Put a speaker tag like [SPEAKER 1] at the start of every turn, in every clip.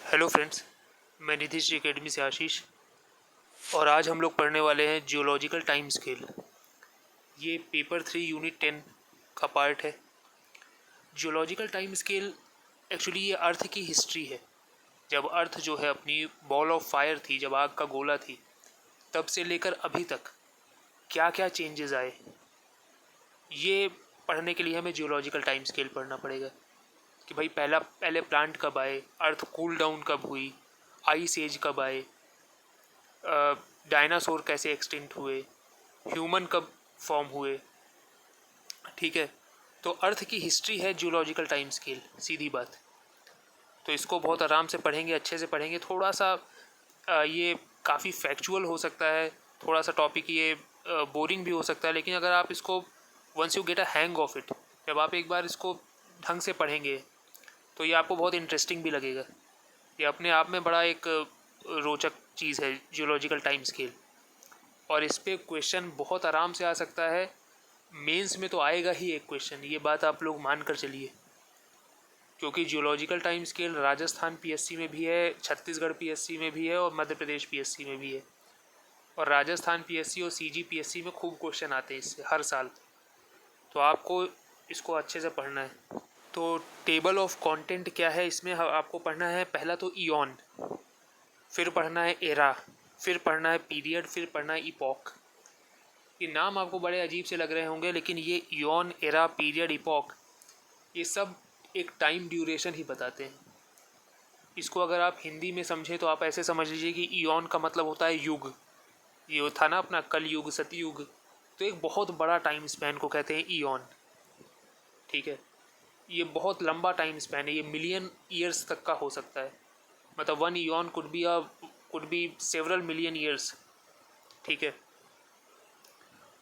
[SPEAKER 1] Hello friends, मैं निधिश जी academy से आशीष। और आज हम लोग पढ़ने वाले हैं जियोलॉजिकल टाइम स्केल। ये पेपर 3 यूनिट 10 का पार्ट है। जियोलॉजिकल टाइम स्केल एक्चुअली ये अर्थ की हिस्ट्री है। जब अर्थ जो है अपनी बॉल ऑफ फायर थी, जब आग का गोला थी, तब से लेकर अभी तक क्या क्या चेंजेस आए, ये पढ़ने के लिए हमें जियोलॉजिकल टाइम स्केल पढ़ना पड़ेगा। कि भाई पहले प्लांट कब आए, अर्थ कूल डाउन कब हुई, आइस एज कब आए, डायनासोर कैसे एक्सटिंक्ट हुए, ह्यूमन कब फॉर्म हुए। ठीक है, तो अर्थ की हिस्ट्री है जियोलॉजिकल टाइम स्केल, सीधी बात। तो इसको बहुत आराम से पढ़ेंगे, अच्छे से पढ़ेंगे। थोड़ा सा ये काफ़ी फैक्चुअल हो सकता है, थोड़ा सा टॉपिक ये बोरिंग भी हो सकता है, लेकिन अगर आप इसको once you get a hang of it, जब आप एक बार इसको ढंग से पढ़ेंगे तो ये आपको बहुत इंटरेस्टिंग भी लगेगा। ये अपने आप में बड़ा एक रोचक चीज़ है जियोलॉजिकल टाइम स्केल। और इस पर क्वेश्चन बहुत आराम से आ सकता है। मेंस में तो आएगा ही एक क्वेश्चन, ये बात आप लोग मान कर चलिए। क्योंकि geological time scale Rajasthan PSC में भी है, छत्तीसगढ़ पीएससी में भी है और मध्य प्रदेश पीएससी में भी है। और राजस्थान पीएससी और सीजी पीएससी में खूब क्वेश्चन आते हैं इससे हर साल। तो आपको इसको अच्छे से पढ़ना है। तो टेबल ऑफ कंटेंट क्या है इसमें आपको पढ़ना है। पहला तो ईऑन, फिर पढ़ना है एरा, फिर पढ़ना है पीरियड, फिर पढ़ना है इपॉक। ये नाम आपको बड़े अजीब से लग रहे होंगे, लेकिन ये इयॉन, एरा, पीरियड, इपॉक, ये सब एक टाइम ड्यूरेशन ही बताते हैं। इसको अगर आप हिंदी में समझें तो आप ऐसे समझ लीजिए कि इयॉन का मतलब होता है युग। ये था ना अपना कल युग, सतयुग, तो एक बहुत बड़ा टाइम स्पैन को कहते हैं इयॉन। ठीक है, ये बहुत लंबा टाइम स्पैन है, ये मिलियन ईयर्स तक का हो सकता है। मतलब one ion could be several million years. ठीक है,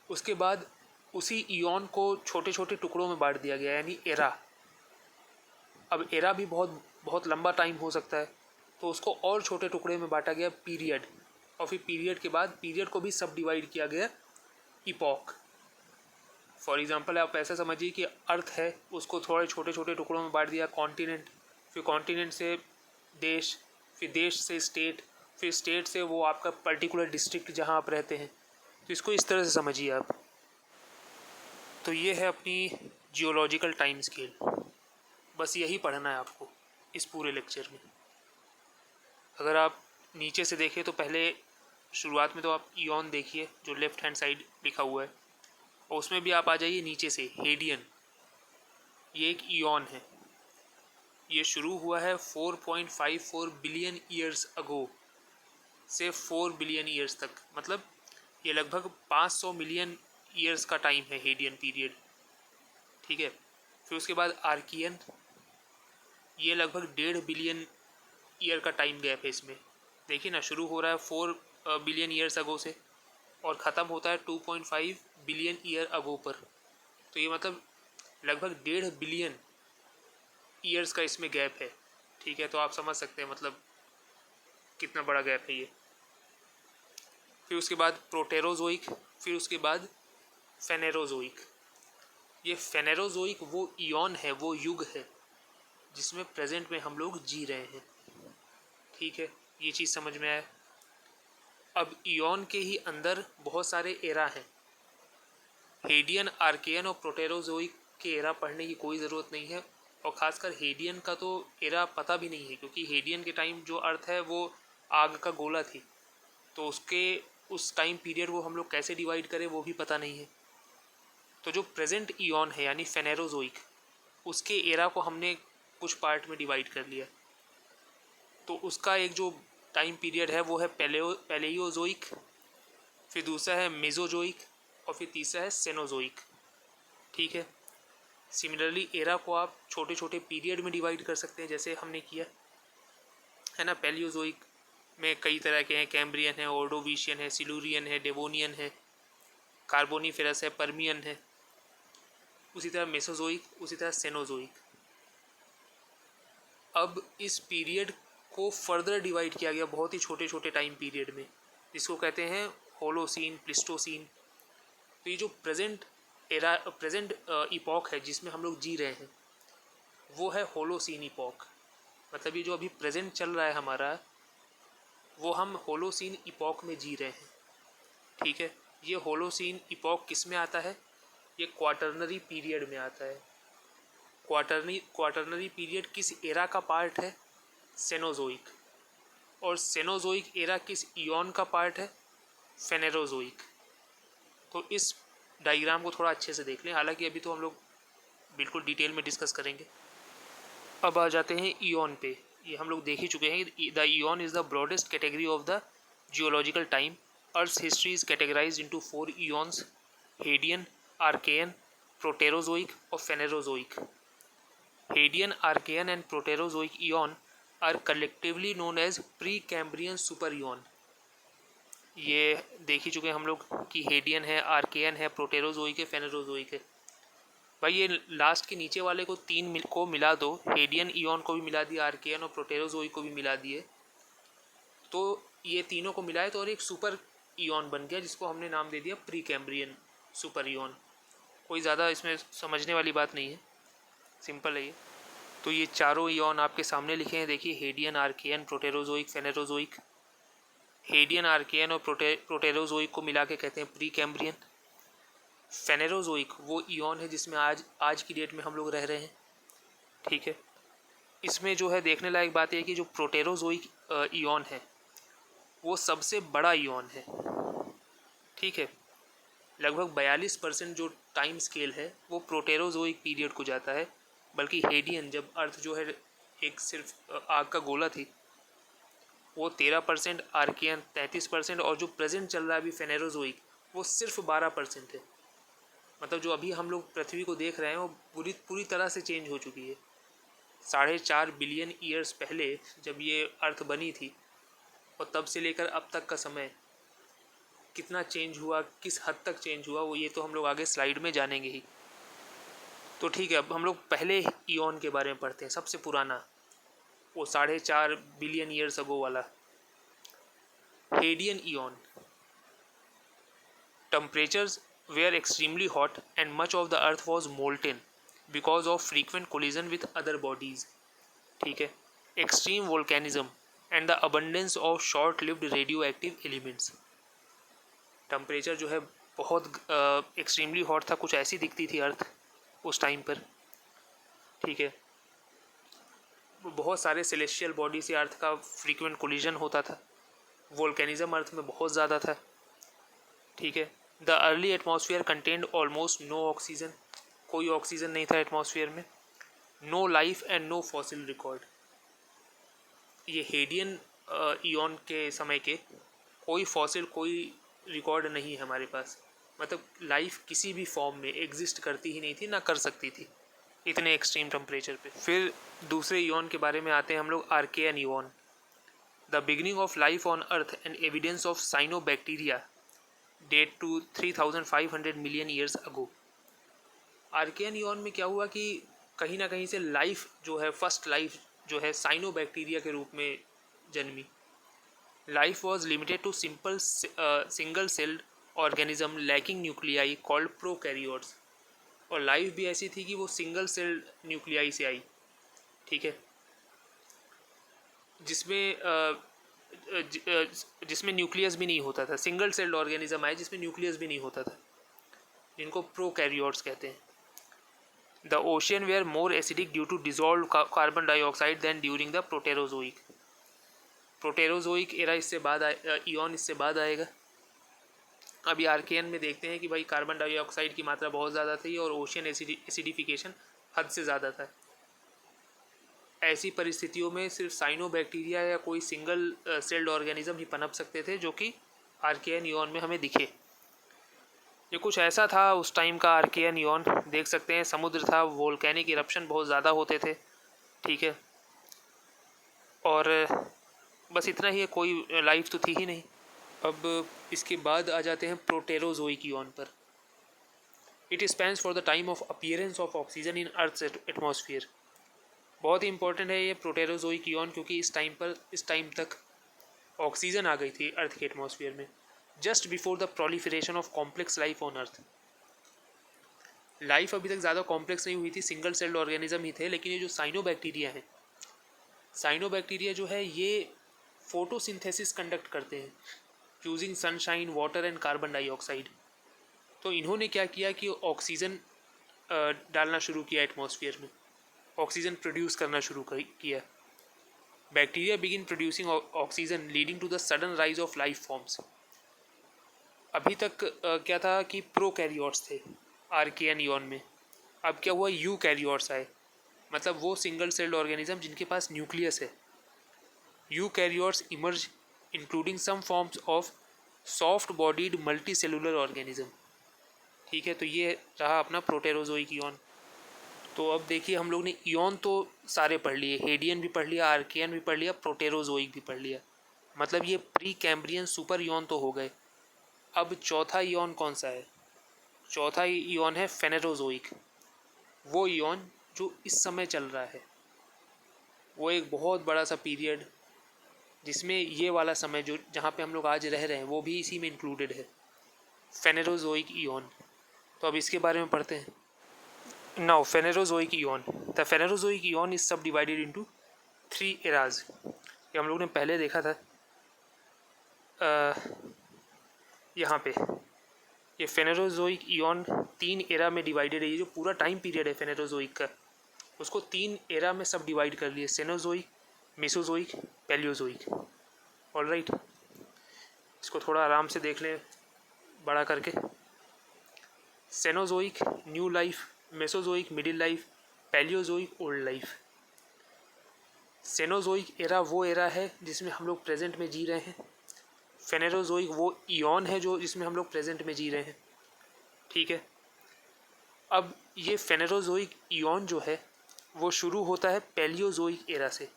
[SPEAKER 1] उसके बाद उसी इयॉन को छोटे छोटे टुकड़ों में बांट दिया गया, यानी एरा। अब एरा भी बहुत बहुत लंबा टाइम हो सकता है, तो उसको और छोटे टुकड़े में बांटा गया पीरियड। और फिर पीरियड के बाद पीरियड को भी सब डिवाइड किया गया इपॉक। फॉर एग्जांपल आप ऐसा समझिए कि अर्थ है, उसको थोड़े छोटे छोटे टुकड़ों में बांट दिया कॉन्टिनेंट, फिर कॉन्टिनेंट से देश, फिर देश से स्टेट, फिर स्टेट से वो आपका पर्टिकुलर डिस्ट्रिक्ट जहाँ आप रहते हैं। तो इसको इस तरह से समझिए आप। तो ये है अपनी जियोलॉजिकल टाइम स्केल। बस यही पढ़ना है आपको इस पूरे लेक्चर में। अगर आप नीचे से देखें तो पहले शुरुआत में तो आप इयॉन देखिए जो लेफ्ट हैंड साइड लिखा हुआ है, और उसमें भी आप आ जाइए नीचे से हेडियन। ये एक इयॉन है, ये शुरू हुआ है 4.54 बिलियन ईयर्स अगो से 4 बिलियन ईयर्स तक। मतलब ये लगभग 500 मिलियन ईयर्स का टाइम है हेडियन पीरियड। ठीक है, फिर उसके बाद आर्कियन, ये लगभग 1.5 बिलियन ईयर का टाइम गैप है इसमें। देखिए ना, शुरू हो रहा है 4 बिलियन ईयर्स अगो से और ख़त्म होता है 2.5 बिलियन ईयर अगो पर। तो ये मतलब लगभग 1.5 बिलियन ईयर्स का इसमें गैप है। ठीक है, तो आप समझ सकते हैं मतलब कितना बड़ा गैप है ये। फिर उसके बाद प्रोटेरोजोइक, फिर उसके बाद फेनेरोजोइक। ये फेनेरोजोइक वो इयॉन है, वो युग है जिसमें प्रेजेंट में हम लोग जी रहे हैं। ठीक है, ये चीज़ समझ में आया। अब इयॉन के ही अंदर बहुत सारे एरा हैं। हेडियन, आर्कियन और प्रोटेरोजोइक के एरा पढ़ने की कोई ज़रूरत नहीं है। और ख़ासकर हेडियन का तो एरा पता भी नहीं है, क्योंकि हेडियन के टाइम जो अर्थ है वो आग का गोला थी। तो उसके उस टाइम पीरियड को हम लोग कैसे डिवाइड करें वो भी पता नहीं है। तो जो प्रेजेंट इयॉन है यानी फेनेरोजोइक, उसके एरा को हमने कुछ पार्ट में डिवाइड कर लिया। तो उसका एक जो टाइम पीरियड है वो है पैलेयोजोइक, फिर दूसरा है मेजोजोइक और फिर तीसरा है सेनोजोइक। ठीक है, सिमिलरली एरा को आप छोटे छोटे पीरियड में डिवाइड कर सकते हैं, जैसे हमने किया है ना। पैलियोजोइक में कई तरह के हैं, कैम्ब्रियन है, ऑर्डोविशियन है, सिलूरियन है, डेवोनियन है, कार्बोनीफेरस है, पर्मियन है। उसी तरह मेसोजोइक, उसी तरह सेनोजोइक। अब इस पीरियड को फर्दर डिवाइड किया गया बहुत ही छोटे छोटे टाइम पीरियड में, जिसको कहते हैं होलोसीन, प्लिस्टोसीन। तो ये जो प्रेजेंट एरा, प्रेजेंट इपॉक है जिसमें हम लोग जी रहे हैं, वो है होलोसीन इपॉक। मतलब ये जो अभी प्रेजेंट चल रहा है हमारा, वो हम होलोसीन इपॉक में जी रहे हैं। ठीक है, ये होलोसीन इपॉक किस में आता है? ये क्वाटरनरी पीरियड में आता है। क्वाटरनरी पीरियड किस एरा का पार्ट है? सेनोजोइक। और सेनोजोइक एरा किस इयॉन का पार्ट है? फेनेरोजोइक। तो इस डायग्राम को थोड़ा अच्छे से देख लें, हालांकि अभी तो हम लोग बिल्कुल डिटेल में डिस्कस करेंगे। अब आ जाते हैं इयॉन पे। ये हम लोग देख ही चुके हैं। The eon is the broadest category of the geological time. Earth history is categorize into 4 eons: Hadean, Archean, Proterozoic और Phanerozoic. Hadean, Archean and Proterozoic eon are collectively known as Precambrian super eon. ये देख ही चुके हैं हम लोग कि Hadean है, आर्केयन है, प्रोटेरोजोइक है, फेनेरोजोइक है। भाई ये लास्ट के नीचे वाले को तीन को मिला दो, हेडियन इयॉन को भी मिला दिया, आर्केयन और प्रोटेरोजोइक को भी मिला दिए, तो ये तीनों को मिलाए तो और एक सुपर इयॉन बन गया, जिसको हमने नाम दे दिया प्री कैम्ब्रियन सुपर इयॉन। कोई ज़्यादा इसमें समझने वाली बात नहीं है, सिंपल है ये। तो ये चारों इयॉन आपके सामने लिखे हैं, देखिए, हेडियन, आर्केयन, प्रोटेरोजोइक, फेनेरोजोइक। हेडियन, आर्केयन और प्रोटेरोजोइक को मिला के कहते हैं प्री कैम्ब्रियन। फेनेरोजोइक वो इयॉन है जिसमें आज की डेट में हम लोग रह रहे हैं। ठीक है, इसमें जो है देखने लायक बात है कि जो प्रोटेरोजोइक इयॉन है वो सबसे बड़ा इयॉन है। ठीक है, लगभग 42% जो टाइम स्केल है वो प्रोटेरोजोइक पीरियड को जाता है, बल्कि हेडियन, जब अर्थ जो है एक सिर्फ आग का गोला थी, वो 13%, आर्कियन 33% और जो प्रेजेंट चल रहा है अभी फेनेरोजोइक वो सिर्फ 12% है। मतलब जो अभी हम लोग पृथ्वी को देख रहे हैं वो पूरी तरह से चेंज हो चुकी है। 4.5 बिलियन ईयर्स पहले जब ये अर्थ बनी थी और तब से लेकर अब तक का समय कितना चेंज हुआ, किस हद तक चेंज हुआ, वो ये तो हम लोग आगे स्लाइड में जानेंगे ही। तो ठीक है, अब हम लोग पहले इयॉन के बारे में पढ़ते हैं, सबसे पुराना, वो 4.5 बिलियन ईयर्स अगो वाला Hadean ion. Temperatures were extremely hot and much of the earth was molten because of frequent collision with other bodies. ठीक है, extreme volcanism and the abundance of short-lived radioactive elements. Temperature जो है बहुत extremely hot था, कुछ ऐसी दिखती थी अर्थ उस टाइम पर। ठीक है, बहुत सारे सेलेस्टियल बॉडी से अर्थ का फ्रीक्वेंट कोलिजन होता था, वोल्केनिज्म अर्थ में बहुत ज़्यादा था। ठीक है, the early atmosphere contained almost no oxygen, कोई ऑक्सीजन नहीं था एटमॉस्फेयर में। No life and no fossil record. ये हेडियन इयॉन के समय के कोई फॉसिल, कोई रिकॉर्ड नहीं है हमारे पास। मतलब लाइफ किसी भी फॉर्म में एग्जिस्ट करती ही नहीं थी, ना कर सकती थी इतने एक्सट्रीम टेम्परेचर पे। फिर दूसरे इयॉन के बारे में आते हैं हम लोग, Archean eon. The beginning of life on earth and evidence of cyanobacteria date to 3500 million years ago. आर्केयन इयॉन में क्या हुआ कि कहीं ना कहीं से लाइफ जो है, फर्स्ट लाइफ जो है साइनोबैक्टीरिया के रूप में जन्मी। Life was limited to simple single celled organism lacking nuclei called prokaryotes. और लाइफ भी ऐसी थी कि वो सिंगल सेल्ड न्यूक्लियाई से आई। ठीक है, जिसमें न्यूक्लियस भी नहीं होता था। सिंगल सेल्ड ऑर्गेनिज्म आए जिसमें न्यूक्लियस भी नहीं होता था, जिनको प्रोकैरियोट्स कहते हैं। The ocean were more acidic due to dissolve carbon dioxide then during the Proterozoic. Proterozoic era इससे बाद इयॉन इससे बाद आएगा। अभी आर्केयन में देखते हैं कि भाई कार्बन डाइऑक्साइड की मात्रा बहुत ज़्यादा थी और ओशियन एसिडिफिकेशन हद से ज़्यादा था। ऐसी परिस्थितियों में सिर्फ साइनोबैक्टीरिया या कोई सिंगल सेल्ड ऑर्गेनिज्म ही पनप सकते थे, जो कि आर्केयन इयॉन में हमें दिखे। ये कुछ ऐसा था उस टाइम का आर्केयन इयॉन। देख सकते हैं समुद्र था, वोल्केनिक इरप्शन बहुत ज़्यादा होते थे। ठीक है, और बस इतना ही है, कोई लाइफ तो थी ही नहीं। अब इसके बाद आ जाते हैं प्रोटेरोजोइक इयॉन पर। It Spence for the time of appearance of oxygen in earth atmosphere. बहुत ही इंपॉर्टेंट है ये प्रोटेरोजोइक इयॉन, क्योंकि इस टाइम तक ऑक्सीजन आ गई थी अर्थ के एटमॉस्फेयर में, just before the proliferation of complex life on earth. Life अभी तक ज़्यादा कॉम्प्लेक्स नहीं हुई थी, सिंगल सेल्ड ऑर्गेनिज्म ही थे, लेकिन ये जो साइनोबैक्टीरिया हैं साइनोबैक्टीरिया जो है ये फोटोसिंथेसिस कंडक्ट करते हैं using sunshine, water and carbon dioxide. तो इन्होंने क्या किया कि ऑक्सीजन डालना शुरू किया एटमॉस्फेयर में, ऑक्सीजन प्रोड्यूस करना शुरू किया। Bacteria begin producing oxygen leading to the sudden rise of life forms. अभी तक क्या था कि प्रोकैरियोट्स थे आर्कियन इयॉन में, अब क्या हुआ, यूकैरियोट्स आए, मतलब वो सिंगल सेल्ड ऑर्गेनिज्म जिनके पास न्यूक्लियस है। Eukaryotes emerge including some forms of soft bodied multi cellular organism. ठीक है, तो ये रहा अपना प्रोटेरोजोइक इयॉन। तो अब देखिए हम लोग ने इयॉन तो सारे पढ़ लिए, हेडियन भी पढ़ लिया, आर्कियन भी पढ़ लिया, प्रोटेरोजोइक भी पढ़ लिया, मतलब ये प्री कैम्ब्रियन सुपर इयॉन तो हो गए। अब चौथा इयॉन कौन सा है? चौथा इयॉन है फेनेरोजोइक, वो इयॉन जो इस समय चल रहा है। वो एक बहुत बड़ा सा पीरियड जिसमें ये वाला समय जो जहाँ पे हम लोग आज रह रहे हैं वो भी इसी में इंक्लूडेड है, फेनेरोजोइक इयॉन। तो अब इसके बारे में पढ़ते हैं। Now Phanerozoic eon, the Phanerozoic eon is subdivided into 3 eras. ये हम लोग ने पहले देखा था यहाँ पे। ये फेनेरोजोइक इयॉन 3 एरा में डिवाइडेड है। ये जो पूरा टाइम पीरियड है फेनेरोजोइक का, उसको 3 एरा में सब डिवाइड कर लिए, सेनोजोइक, मेसोजोइक, पैलियोजोइक। ऑलराइट, इसको थोड़ा आराम से देख लें बड़ा करके। Cenozoic new life, Mesozoic middle life, Palaeozoic old life. Cenozoic era वो एरा है जिसमें हम लोग प्रेजेंट में जी रहे हैं। फेनेरोजोइक वो इयॉन है जो जिसमें हम लोग प्रेजेंट में जी रहे हैं। ठीक है, अब ये फेनेरोजोइक इयॉन जो है वो शुरू होता है पैलियोजोइक एरा से,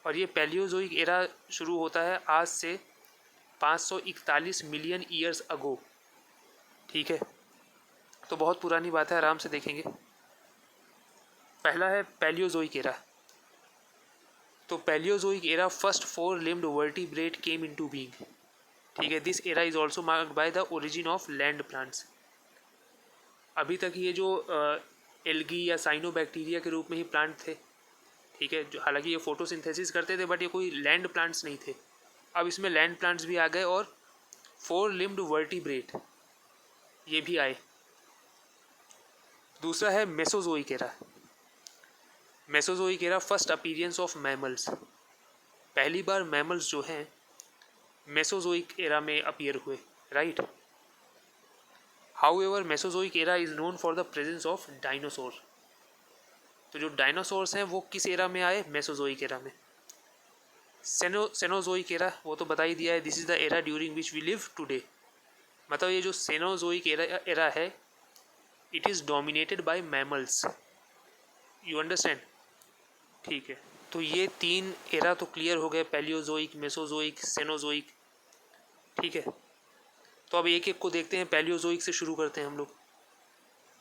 [SPEAKER 1] और ये पैलियोजोइक एरा शुरू होता है आज से 541 मिलियन ईयर्स अगो। ठीक है, तो बहुत पुरानी बात है, आराम से देखेंगे। पहला है पैलियोजोइक एरा। तो Palaeozoic era first 4 limbed vertebrate came into being. ठीक है, this era is also marked by the origin of land plants. अभी तक ये जो एल्गी या साइनोबैक्टीरिया के रूप में ही प्लांट थे, ठीक है, जो हालांकि ये फोटोसिंथेसिस करते थे बट ये कोई लैंड प्लांट्स नहीं थे। अब इसमें लैंड प्लांट्स भी आ गए और 4 लिम्ड वर्टिब्रेट ये भी आए। दूसरा है Mesozoic era. Mesozoic era first appearance of mammals. पहली बार मैमल्स जो हैं मेसोजोइक एरा में अपीयर हुए, right. However Mesozoic era is known for the presence of dinosaur. तो जो डायनासोर्स हैं वो किस एरा में आए? मेसोजोइक एरा में। सेनोजोइक एरा वो तो बता ही दिया है, this is the era during which we live today. मतलब ये जो सेनोजोइक एरा है it is dominated by mammals, you understand. ठीक है, तो ये 3 एरा तो क्लियर हो गए, पैलियोजोइक, मेसोजोइक, सेनोजोइक। ठीक है, तो अब एक एक को देखते हैं। पैलियोजोइक से शुरू करते हैं हम लोग।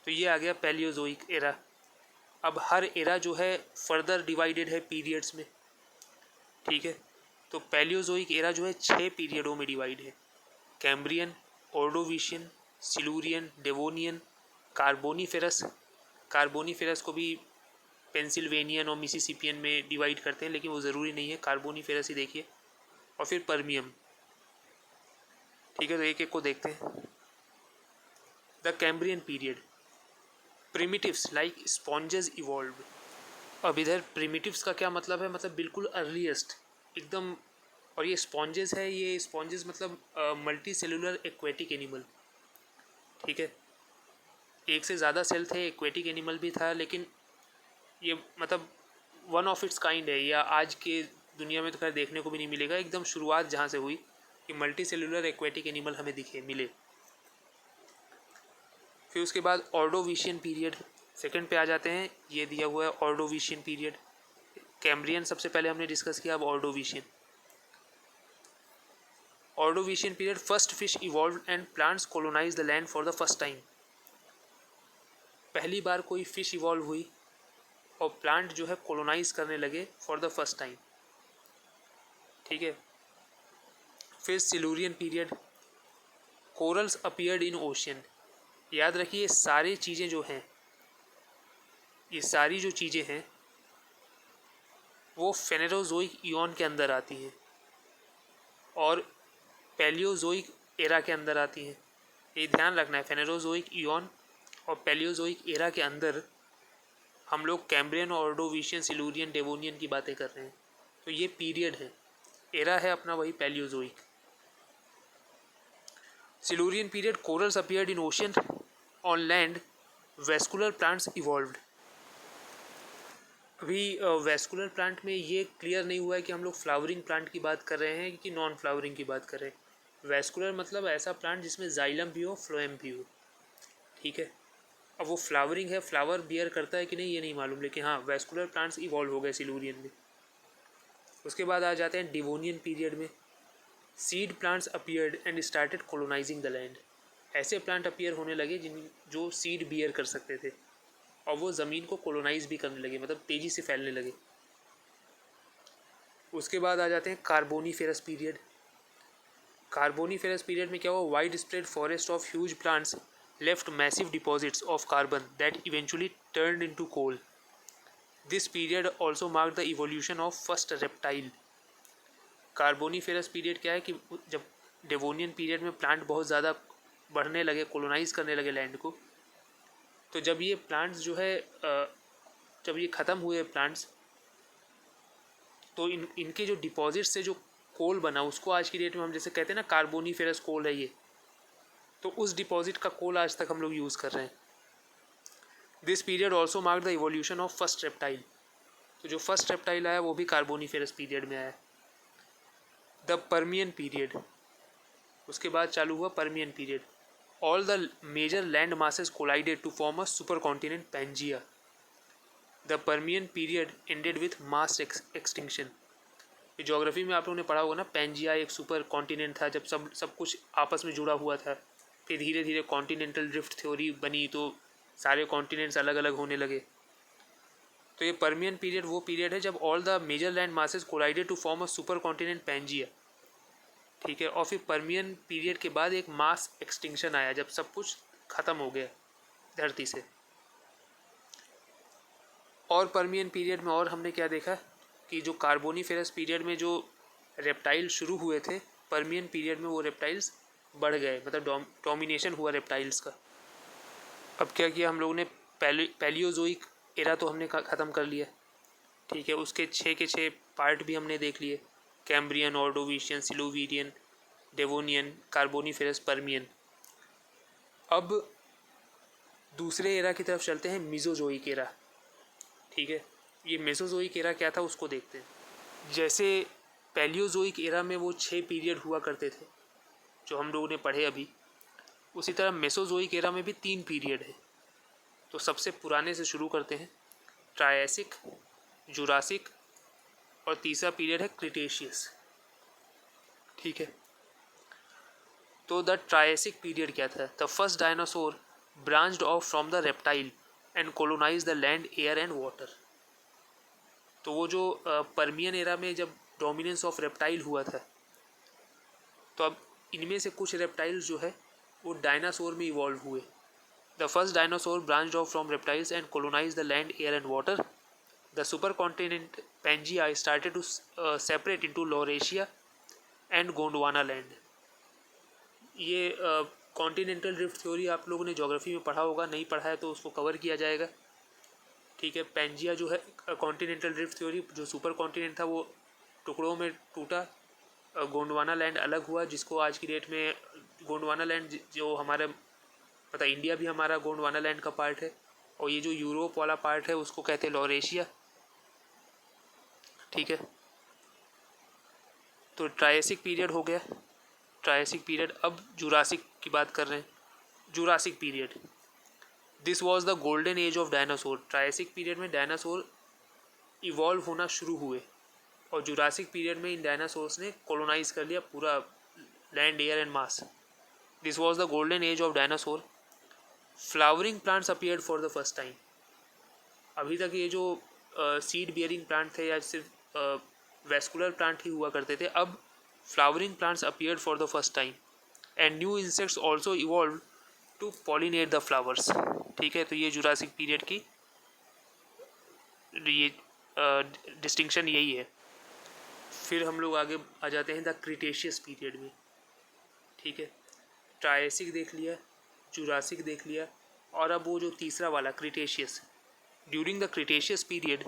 [SPEAKER 1] तो ये आ गया पैलियोजोइक एरा। अब हर एरा जो है फर्दर डिवाइडेड है पीरियड्स में। ठीक है, तो पैलियोजोइक एरा जो है 6 पीरियडों में डिवाइड है। Cambrian, Ordovician, Silurian, Devonian, Carboniferous. Carboniferous को भी पेंसिल्वेनियन और मिसिसिपियन में डिवाइड करते हैं, लेकिन वो ज़रूरी नहीं है, कार्बोनीफेरस ही देखिए। और फिर पर्मियम। ठीक है, तो एक एक को देखते हैं। The Cambrian period, primitives like sponges evolve. अब इधर प्रिमिटिव्स का क्या मतलब है? मतलब बिल्कुल अर्लीस्ट एकदम। और ये स्पॉन्जेस है, ये स्पॉन्जेस मतलब मल्टी सेलुलर एक्वेटिक एनिमल। ठीक है, एक से ज़्यादा सेल थे, एक्वेटिक एनिमल भी था, लेकिन ये मतलब वन ऑफ इट्स काइंड है। या आज के दुनिया में तो खैर देखने को भी नहीं मिलेगा। एकदम शुरुआत जहाँ से हुई कि मल्टी सेलुलर एक्वेटिक एनिमल हमें मिले। फिर उसके बाद ऑर्डोविशियन पीरियड सेकंड पे आ जाते हैं। ये दिया हुआ है ऑर्डोविशियन पीरियड। कैम्ब्रियन सबसे पहले हमने डिस्कस किया, अब Ordovician. Ordovician period, first fish evolve and plants colonise the land for the first time. पहली बार कोई फिश इवॉल्व हुई और प्लांट जो है कॉलोनाइज करने लगे फॉर द फर्स्ट टाइम। ठीक है, फिर Silurian period, corals appeared in ocean. याद रखिए सारी चीज़ें जो हैं, ये सारी जो चीज़ें हैं वो फेनेरोजोइक ईऑन के अंदर आती हैं और पैलियोजोइक एरा के अंदर आती हैं। ये ध्यान रखना है, फेनेरोजोइक ईऑन और पैलियोजोइक एरा के अंदर हम लोग कैम्ब्रियन, ऑर्डोविशियन, सिलूरियन, डेवोनियन की बातें कर रहे हैं। तो ये पीरियड है, एरा है अपना वही Palaeozoic. Silurian period, corals appeared in ocean, on land vascular plants evolved. अभी वेस्कुलर प्लांट में ये क्लियर नहीं हुआ है कि हम लोग फ्लावरिंग प्लांट की बात कर रहे हैं कि नॉन फ्लावरिंग की बात कर रहे हैं। वेस्कुलर मतलब ऐसा प्लांट जिसमें जाइलम भी हो, फ्लोएम भी हो, ठीक है। अब वो फ्लावरिंग है, फ्लावर बियर करता है कि नहीं ये नहीं मालूम, लेकिन हाँ वेस्कुलर प्लांट्स इवॉल्व हो गए सिलूरियन में। उसके बाद आ जाते हैं डिवोनियन पीरियड में। Seed plants appeared and started colonising the land. ऐसे प्लांट अपीयर होने लगे जो सीड बियर कर सकते थे और वो ज़मीन को कोलोनाइज भी करने लगे, मतलब तेज़ी से फैलने लगे। उसके बाद आ जाते हैं कार्बोनीफेरस पीरियड। कार्बोनीफेरस पीरियड में क्या हुआ, wide spread forest of huge plants left massive deposits of carbon that eventually turned into coal. This period also marked the evolution of first reptile. Carboniferous period क्या है कि जब Devonian period में plant बहुत ज़्यादा बढ़ने लगे, कोलोनाइज करने लगे लैंड को, तो जब ये प्लांट्स जो है जब ये ख़त्म हुए प्लांट्स, तो इनके जो डिपॉजिट से जो कोल बना उसको आज की डेट में हम जैसे कहते हैं ना कार्बोनीफेरस कोल है ये, तो उस डिपॉजिट का कोल आज तक हम लोग यूज़ कर रहे हैं। This period also mark the evolution of first reptile. तो जो फर्स्ट रेप्टाइल आया वो भी कार्बोनीफेरस पीरियड में आया। द पर्मियन पीरियड, उसके बाद चालू हुआ Permian period. All the major land masses collided to form a super continent Pangaea. The Permian period ended with mass extinction. Geography में आप लोगों ने पढ़ा होगा ना, पैंजिया एक सुपर कॉन्टिनेंट था जब सब कुछ आपस में जुड़ा हुआ था। फिर धीरे धीरे कॉन्टिनेंटल ड्रिफ्ट थ्योरी बनी तो सारे कॉन्टिनेंट्स अलग अलग होने लगे। तो ये पर्मियन पीरियड वो पीरियड है जब all the major land masses collided to form a super continent Pangaea, ठीक है। और फिर पर्मियन पीरियड के बाद एक मास एक्सटिंक्शन आया जब सब कुछ ख़त्म हो गया धरती से। और पर्मियन पीरियड में और हमने क्या देखा कि जो कार्बोनीफेरस पीरियड में जो रेप्टाइल शुरू हुए थे, पर्मियन पीरियड में वो रेप्टाइल्स बढ़ गए, मतलब डोमिनेशन हुआ रेप्टाइल्स का। अब क्या किया हम लोगों ने, पैलियोजोइक एरा तो हमने ख़त्म कर लिया, ठीक है। उसके 6 के 6 पार्ट भी हमने देख लिए, Cambrian, Ordovician, Silurian, Devonian, Carboniferous, Permian. अब दूसरे एरा की तरफ चलते हैं, मीज़ोजोइक एरा, ठीक है। ये मेसोजोइक एरा क्या था उसको देखते हैं। जैसे पैलियोजोइक एरा में वो 6 पीरियड हुआ करते थे जो हम लोगों ने पढ़े अभी, उसी तरह मेसोजोइक एरा में भी 3 पीरियड है। तो सबसे पुराने से शुरू करते हैं, ट्रायसिक, जुरासिक और तीसरा पीरियड है क्रिटेशियस, ठीक है। तो द ट्रायसिक पीरियड क्या था, the first dinosaur branched off from the reptile and colonise the land, air and water. तो वो जो पर्मियन एरा में जब डोमिनेंस ऑफ रेप्टाइल हुआ था, तो अब इनमें से कुछ रेप्टाइल्स जो है वो डायनासोर में इवॉल्व हुए। The first dinosaur branched off from reptiles and colonise the land, air and water. The super continent Pangaea started to separate into Laurasia and Gondwana land. ये कॉन्टिनेंटल ड्रिफ्ट थ्योरी आप लोगों ने geography में पढ़ा होगा, नहीं पढ़ा है तो उसको कवर किया जाएगा, ठीक है। पैंजिया जो है कॉन्टिनेंटल ड्रिफ्ट थ्योरी, जो सुपर कॉन्टिनेंट था वो टुकड़ों में टूटा, गोंडवाना लैंड अलग हुआ, जिसको आज की डेट में गोंडवाना लैंड जो हमारे मतलब इंडिया भी हमारा गोंडवाना लैंड का पार्ट है, और ये जो यूरोप वाला पार्ट है उसको कहते हैं लॉरेशिया, ठीक है। तो ट्रायसिक पीरियड हो गया, ट्रायसिक पीरियड। अब जुरासिक की बात कर रहे हैं, Jurassic period. This was the golden age of dinosaur. Triassic period में डायनासोर इवॉल्व होना शुरू हुए और जुरासिक पीरियड में इन डायनासोर्स ने कॉलोनाइज कर लिया पूरा land, air and mass. This was the golden age of dinosaur. Flowering plants appeared for the first time. अभी तक ये जो सीड बियरिंग प्लांट थे या सिर्फ वेस्कुलर प्लांट ही हुआ करते थे, अब flowering plants appeared for the first time and new insects also evolve to pollinate the flowers, ठीक है। तो ये जुरासिक पीरियड की ये डिस्टिंक्शन यही है। फिर हम लोग आगे आ जाते हैं द क्रिटेशियस पीरियड में। ठीक है, ट्रायसिक देख लिया, जुरासिक देख लिया, और अब वो जो तीसरा वाला Cretaceous. During the Cretaceous period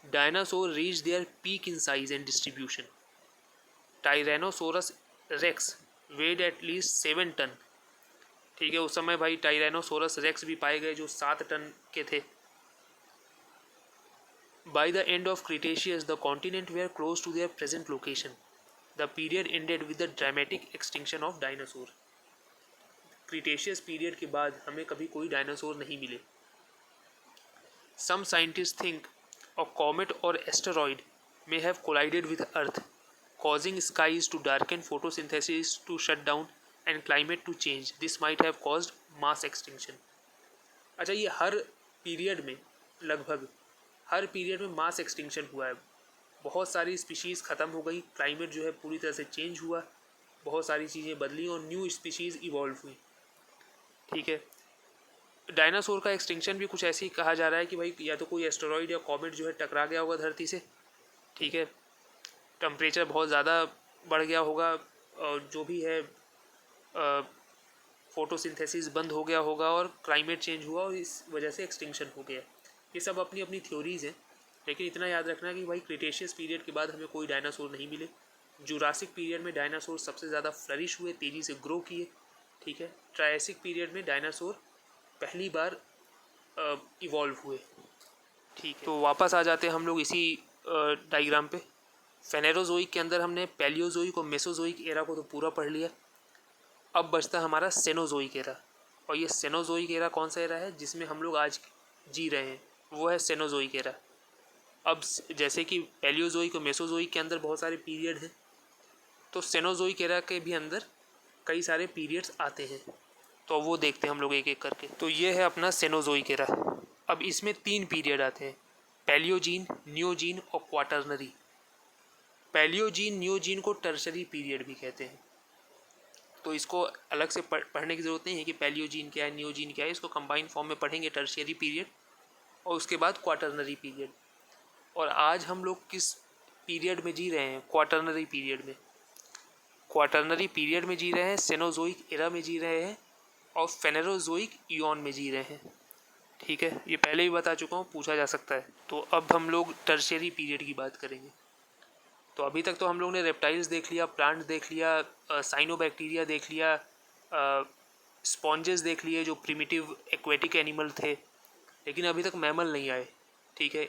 [SPEAKER 1] dinosaur reach their peak in size and distribution. Tyrannosaurus rex weighed at least 7 ton. ठीक है, उस समय भाई टायरेनोसोरस रेक्स भी पाए गए जो 7 टन के थे। By the end of Cretaceous, the continent were close to their present location. The period ended with the dramatic extinction of dinosaur. Cretaceous period के बाद हमें कभी कोई डायनासोर नहीं मिले. Some scientists think a comet or asteroid may have collided with Earth, causing skies to darken, photosynthesis to shut down, and climate to change. This might have caused mass extinction. अच्छा, ये हर period में लगभग हर period में mass extinction हुआ है. बहुत सारी species ख़त्म हो गई, क्लाइमेट जो है पूरी तरह से चेंज हुआ, बहुत सारी चीज़ें बदली और न्यू स्पीशीज़ इवॉल्व हुई. ठीक है, डायनासोर का एक्सटिंक्शन भी कुछ ऐसे ही कहा जा रहा है कि भाई या तो कोई एस्टेरॉइड या कॉमेट जो है टकरा गया होगा धरती से. ठीक है, टेम्परेचर बहुत ज़्यादा बढ़ गया होगा और जो भी है फोटोसिंथेसिस बंद हो गया होगा और क्लाइमेट चेंज हुआ और इस वजह से एक्सटिंक्शन हो गया. ये सब अपनी अपनी थ्योरीज़ हैं, लेकिन इतना याद रखना कि भाई क्रिटेशियस पीरियड के बाद हमें कोई डायनासोर नहीं मिले. जुरासिक पीरियड में डायनासोर सबसे ज़्यादा फ्लरिश हुए, तेज़ी से ग्रो किए. ठीक है, ट्रायसिक पीरियड में डायनासोर पहली बार इवॉल्व हुए. ठीक है, तो वापस आ जाते हैं हम लोग इसी डायग्राम पे. फेनेरोजोइक के अंदर हमने पैलियोजोइक और मेसोजोइक एरा को तो पूरा पढ़ लिया. अब बचता हमारा सेनोजोइक एरा. और ये सेनोजोइक एरा कौन सा एरा है जिसमें हम लोग आज जी रहे हैं, वो है सेनोजोइक एरा. अब जैसे कि पैलियोजोइक और मेसोजोइक के अंदर बहुत सारे पीरियड हैं, तो सेनोजोइक एरा के भी अंदर कई सारे पीरियड्स आते हैं. तो वो देखते हैं हम लोग एक एक करके. तो ये है अपना सेनोजोइक एरा. अब इसमें 3 पीरियड आते हैं, पैलियोजीन, नियोजीन और क्वाटरनरी. पैलियोजीन नियोजीन को टर्शरी पीरियड भी कहते हैं. तो इसको अलग से पढ़ने की ज़रूरत नहीं है कि पैलियोजीन क्या है, नियोजीन क्या है. इसको कंबाइन फॉर्म में पढ़ेंगे, टर्शियरी पीरियड और उसके बाद क्वाटरनरी पीरियड. और आज हम लोग किस पीरियड में जी रहे हैं? क्वाटरनरी पीरियड में. क्वाटरनरी पीरियड में जी रहे हैं, सेनोजोइक एरा में जी रहे हैं और फेनेरोजोइक इयॉन में जी रहे हैं. ठीक है, ये पहले ही बता चुका हूँ, पूछा जा सकता है. तो अब हम लोग टर्शियरी पीरियड की बात करेंगे. तो अभी तक तो हम लोग ने रेप्टाइल्स देख लिया, प्लांट्स देख लिया, साइनोबैक्टीरिया देख लिया, स्पॉन्जेस देख लिए जो प्रिमिटिव एक्वेटिक एनिमल थे, लेकिन अभी तक मैमल नहीं आए. ठीक है,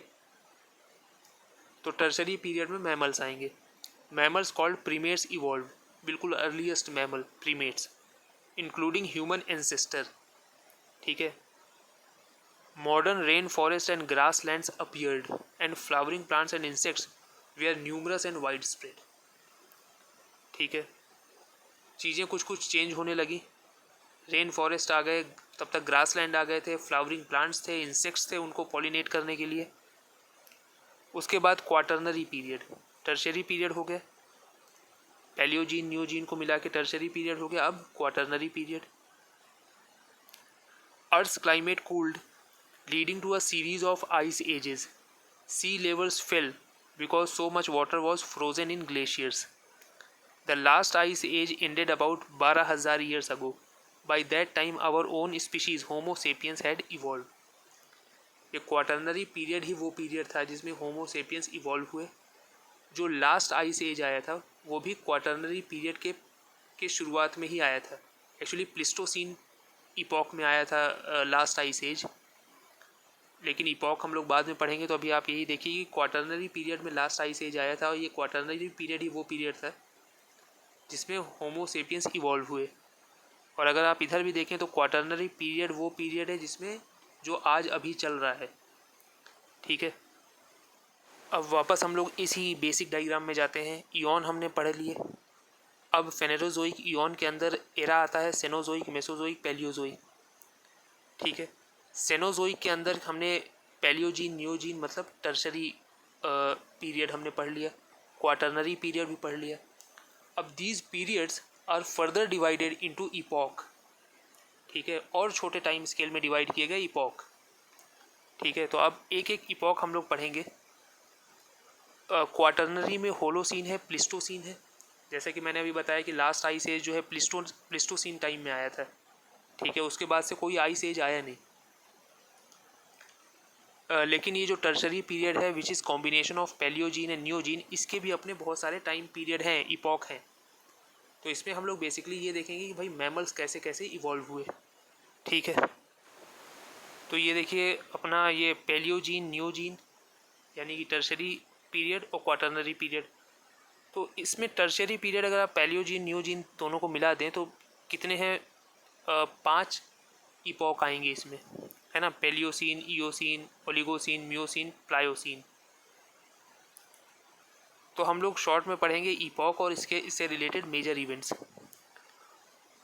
[SPEAKER 1] तो टर्शरी पीरियड में मैमल्स आएंगे. Mammals called primates evolve. बिल्कुल earliest mammal primates, including human ancestor. ठीक है, modern rain forest and grasslands appeared and flowering plants and insects were numerous and widespread. ठीक है, चीज़ें कुछ कुछ चेंज होने लगी. रेन फॉरेस्ट आ गए, तब तक ग्रास लैंड आ गए थे, फ्लावरिंग प्लांट्स थे, इंसेक्ट्स थे उनको पॉलिनेट करने के लिए. उसके बाद क्वाटरनरी पीरियड, टर्शरी पीरियड हो गया. पैलियोजीन नियोजीन को मिला के टर्शरी पीरियड हो गया. अब Quaternary period. Earth climate cooled leading to a series of ice ages. Sea levels fell because so much water was frozen in glaciers. The last ice age ended about 12,000 years ago. By that time our own species Homo sapiens had evolved. ये quaternary period ही वो period था जिसमें होमो sapiens evolve हुए. जो last ice as आया था वो भी क्वाटरनरी पीरियड के शुरुआत में ही आया था. एक्चुअली प्लिस्टोसीन इपॉक में आया था लास्ट आइस एज, लेकिन इपॉक हम लोग बाद में पढ़ेंगे. तो अभी आप यही देखिए कि क्वाटरनरी पीरियड में लास्ट आइस एज आया था और ये क्वाटरनरी पीरियड ही वो पीरियड था जिसमें होमो सेपियंस इवॉल्व हुए. और अगर आप इधर भी देखें तो क्वाटरनरी पीरियड वो पीरियड है जिसमें जो आज अभी चल रहा है. ठीक है, अब वापस हम लोग इसी बेसिक डायग्राम में जाते हैं. इयॉन हमने पढ़ लिए. अब फेनेरोजोइक इयॉन के अंदर एरा आता है सेनोजोइक, मेसोजोइक, पैलियोजोइक. ठीक है, सेनोजोइक के अंदर हमने पैलियोजीन नियोजीन मतलब टर्शरी पीरियड हमने पढ़ लिया, क्वाटरनरी पीरियड भी पढ़ लिया. अब these periods are further divided into epoch. ठीक है, और छोटे टाइम स्केल में डिवाइड किए गए इपॉक. ठीक है, तो अब एक एक इपॉक हम लोग पढ़ेंगे. क्वाटरनरी में होलोसीन है, प्लिस्टोसीन है। जैसे कि मैंने अभी बताया कि लास्ट आइस एज जो है प्लिस्टोसीन टाइम में आया था, ठीक है। उसके बाद से कोई आइस एज आया नहीं। लेकिन ये जो टर्शरी पीरियड है which is combination of Paleogene and Neogene, इसके भी अपने बहुत सारे टाइम पीरियड हैं, इपॉक हैं। तो इसमें हम लोग बेसिकली ये देखेंगे कि भाई मैमल्स कैसे कैसे इवॉल्व हुए, ठीक है। तो ये देखिए अपना ये पैलियोजीन, नियोजीन यानी कि टर्शरी पीरियड और क्वाटरनरी पीरियड। तो इसमें टर्शरी पीरियड अगर आप पैलियोजीन नियोजीन दोनों को मिला दें तो कितने हैं, 5 इपॉक आएंगे इसमें, है ना। Palaeocene, Eocene, Oligocene, Miocene, Pliocene. तो हम लोग शॉर्ट में पढ़ेंगे इपॉक और इससे रिलेटेड मेजर इवेंट्स।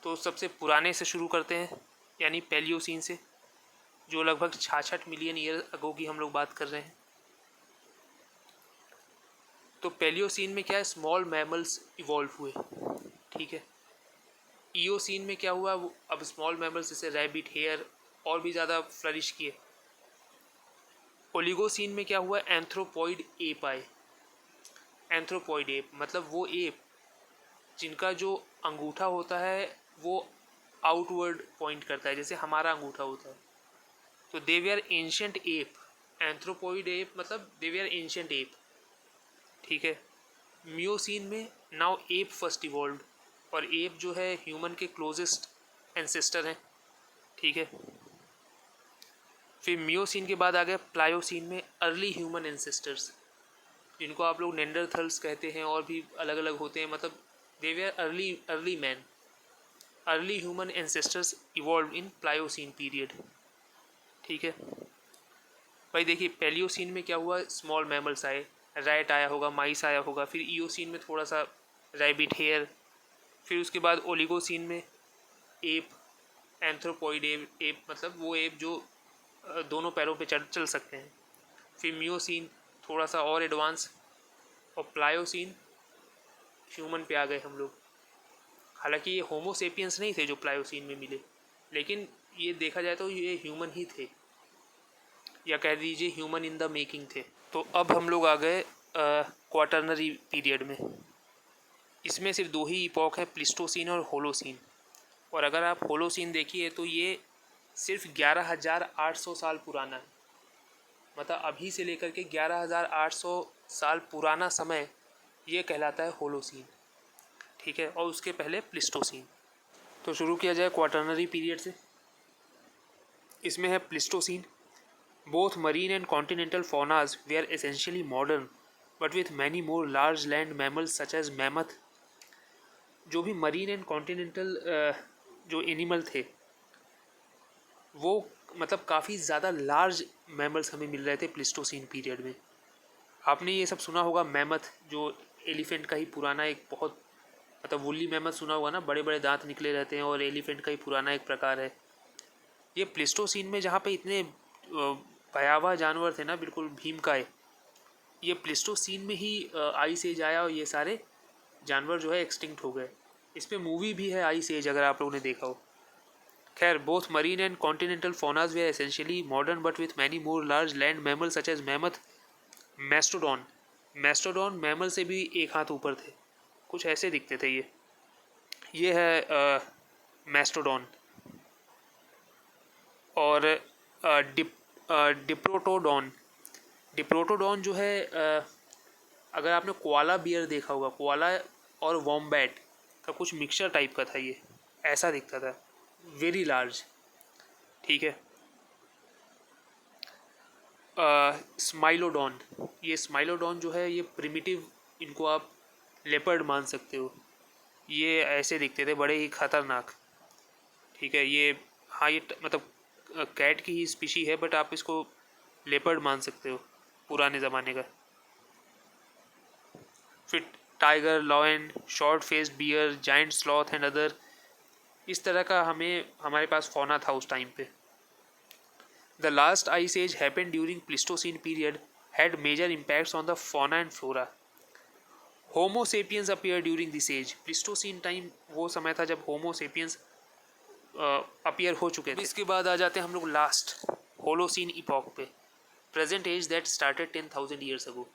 [SPEAKER 1] तो सबसे पुराने से शुरू करते हैं, यानी पेलियोसीन से, जो लगभग 66 मिलियन ईयर अगो की हम लोग बात कर रहे हैं। तो पेलियोसीन में क्या है, स्मॉल मैमल्स इवॉल्व हुए, ठीक है। इयोसीन में क्या हुआ, अब स्मॉल मैमल्स जैसे रैबिट, हेयर और भी ज़्यादा फ्लरिश किए। ओलिगोसीन में क्या हुआ, एंथ्रोपॉइड एप आए। एंथ्रोपॉइड एप मतलब वो एप जिनका जो अंगूठा होता है वो आउटवर्ड पॉइंट करता है, जैसे हमारा अंगूठा होता है। तो दे वे are ancient ape. Anthropoid ape मतलब दे वे आर एंशिएंट एप, ठीक है। मियोसीन में नाउ एप फर्स्ट इवॉल्व, और एप जो है ह्यूमन के क्लोजेस्ट एंसेस्टर हैं, ठीक है। फिर मियोसीन के बाद आ गया प्लायोसीन में अर्ली ह्यूमन एंसेस्टर्स, जिनको आप लोग नेंडरथल्स कहते हैं और भी अलग अलग होते हैं, मतलब दे वे are early man. Early human ancestors evolve in Pliocene period, ठीक है। भाई देखिए पेलियोसीन में क्या हुआ, स्मॉल मैमल्स आए, रैट आया होगा, माइस आया होगा। फिर इयोसीन में थोड़ा सा रैबिट, हेयर। फिर उसके बाद ओलिगोसीन में एप, एंथ्रोपॉइड एप मतलब वो एप जो दोनों पैरों पे चल सकते हैं। फिर मियोसीन थोड़ा सा और एडवांस, और प्लायोसीन ह्यूमन पे आ गए हम लोग। हालांकि ये होमोसेपियंस नहीं थे जो प्लायोसीन में मिले, लेकिन ये देखा जाए तो ये ह्यूमन ही थे, या कह दीजिए ह्यूमन इन द मेकिंग थे। तो अब हम लोग आ गए क्वाटरनरी पीरियड में। इसमें सिर्फ 2 ही इपॉक हैं, प्लिस्टोसीन और होलोसीन। और अगर आप होलोसीन देखिए तो ये सिर्फ 11,800 साल पुराना है। मतलब अभी से लेकर के 11,800 साल पुराना समय ये कहलाता है होलोसीन, ठीक है। और उसके पहले प्लिस्टोसीन। तो शुरू किया जाए क्वाटरनरी पीरियड से। इसमें है Pleistocene. Both marine and continental faunas were essentially modern but with many more large land mammals such as mammoth. जो भी मरीन एंड कॉन्टिनेंटल जो एनिमल थे वो मतलब काफ़ी ज़्यादा लार्ज मैमल्स हमें मिल रहे थे प्लिस्टोसीन पीरियड में। आपने ये सब सुना होगा, मैमथ जो एलिफेंट का ही पुराना एक बहुत मतलब वुल्ली मैमथ सुना होगा ना, बड़े बड़े दांत निकले रहते हैं और एलिफेंट का ही पुराना एक प्रकार है। ये प्लिस्टोसीन में जहाँ पे इतने भयावह जानवर थे ना, बिल्कुल भीमकाय, ये प्लिस्टोसीन में ही आइस एज आया और ये सारे जानवर जो है एक्सटिंक्ट हो गए। इस पर मूवी भी है आइस एज, अगर आप लोगों ने देखा हो। खैर, both marine and continental faunas were essentially modern but with many more large land mammal such as mammoth, mastodon. Mastodon mammal से भी एक हाथ ऊपर थे, कुछ ऐसे दिखते थे ये है मैस्टोडॉन। और डिप्रोटोडॉन। डिप्रोटोडॉन जो है अगर आपने कोआला बियर देखा होगा, कोआला और वॉम्बैट का कुछ मिक्सचर टाइप का था, ये ऐसा दिखता था, वेरी लार्ज, ठीक है। स्माइलोडॉन। ये स्माइलोडॉन जो है ये प्रिमिटिव, इनको आप लेपर्ड मान सकते हो। ये ऐसे दिखते थे, बड़े ही खतरनाक, ठीक है। ये हाँ ये मतलब कैट की ही स्पीशी है, बट आप इसको लेपर्ड मान सकते हो, पुराने ज़माने का। फिर tiger, lion, short faced bear, giant sloth and other, इस तरह का हमारे पास फौना था उस टाइम पे। The last ice age happened during Pleistocene period had major impacts on the fauna and flora. Homo sapiens appeared during this age. Pleistocene time वो समय था जब Homo sapiens अपीयर हो चुके थे। इसके बाद आ जाते हैं हम लोग लास्ट होलोसीन इपॉक पे, present age that started 10,000 years ago.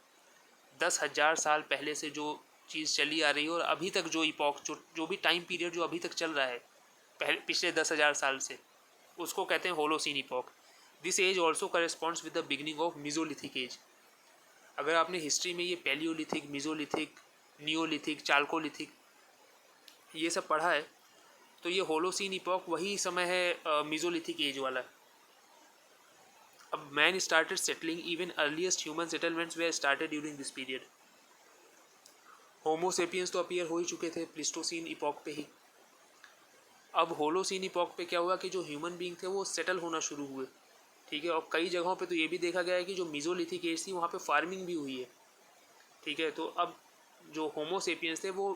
[SPEAKER 1] 10,000 साल पहले से जो चीज़ चली आ रही है और अभी तक जो इपॉक जो भी टाइम पीरियड जो अभी तक चल रहा है पिछले 10,000 साल से, उसको कहते हैं Holocene epoch. This age also corresponds with the beginning of Mesolithic age. अगर आपने हिस्ट्री में ये पैलियोलिथिक, मिजोलिथिक, नियोलिथिक, चाल्कोलिथिक ये सब पढ़ा है, तो ये होलोसीन इपॉक वही समय है मिजोलिथिक एज वाला। अब man started settling, even earliest human settlements were started during this period. Homo sapiens तो अपीयर हो ही चुके थे प्लिस्टोसीन इपॉक पे ही। अब होलोसीन इपॉक पे क्या हुआ कि जो ह्यूमन बीइंग थे वो सेटल होना शुरू हुए, ठीक है। और कई जगहों पे तो ये भी देखा गया है कि जो मिजोलिथिक एज थी वहाँ पे फार्मिंग भी हुई है, ठीक है। तो अब जो होमोसेपियंस थे वो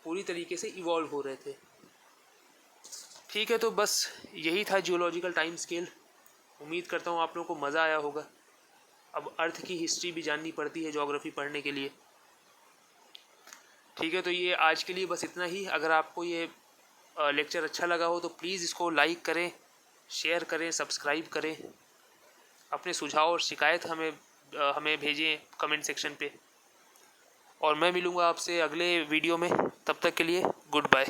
[SPEAKER 1] पूरी तरीके से इवॉल्व हो रहे थे, ठीक है। तो बस यही था जियोलॉजिकल टाइम स्केल। उम्मीद करता हूँ आप लोगों को मज़ा आया होगा। अब अर्थ की हिस्ट्री भी जाननी पड़ती है ज्योग्राफी पढ़ने के लिए, ठीक है। तो ये आज के लिए बस इतना ही। अगर आपको ये लेक्चर अच्छा लगा हो तो प्लीज़ इसको लाइक करें, शेयर करें, सब्सक्राइब करें। अपने सुझाव और शिकायत हमें भेजें कमेंट सेक्शन पे। और मैं मिलूँगा आपसे अगले वीडियो में। तब तक के लिए गुड बाय।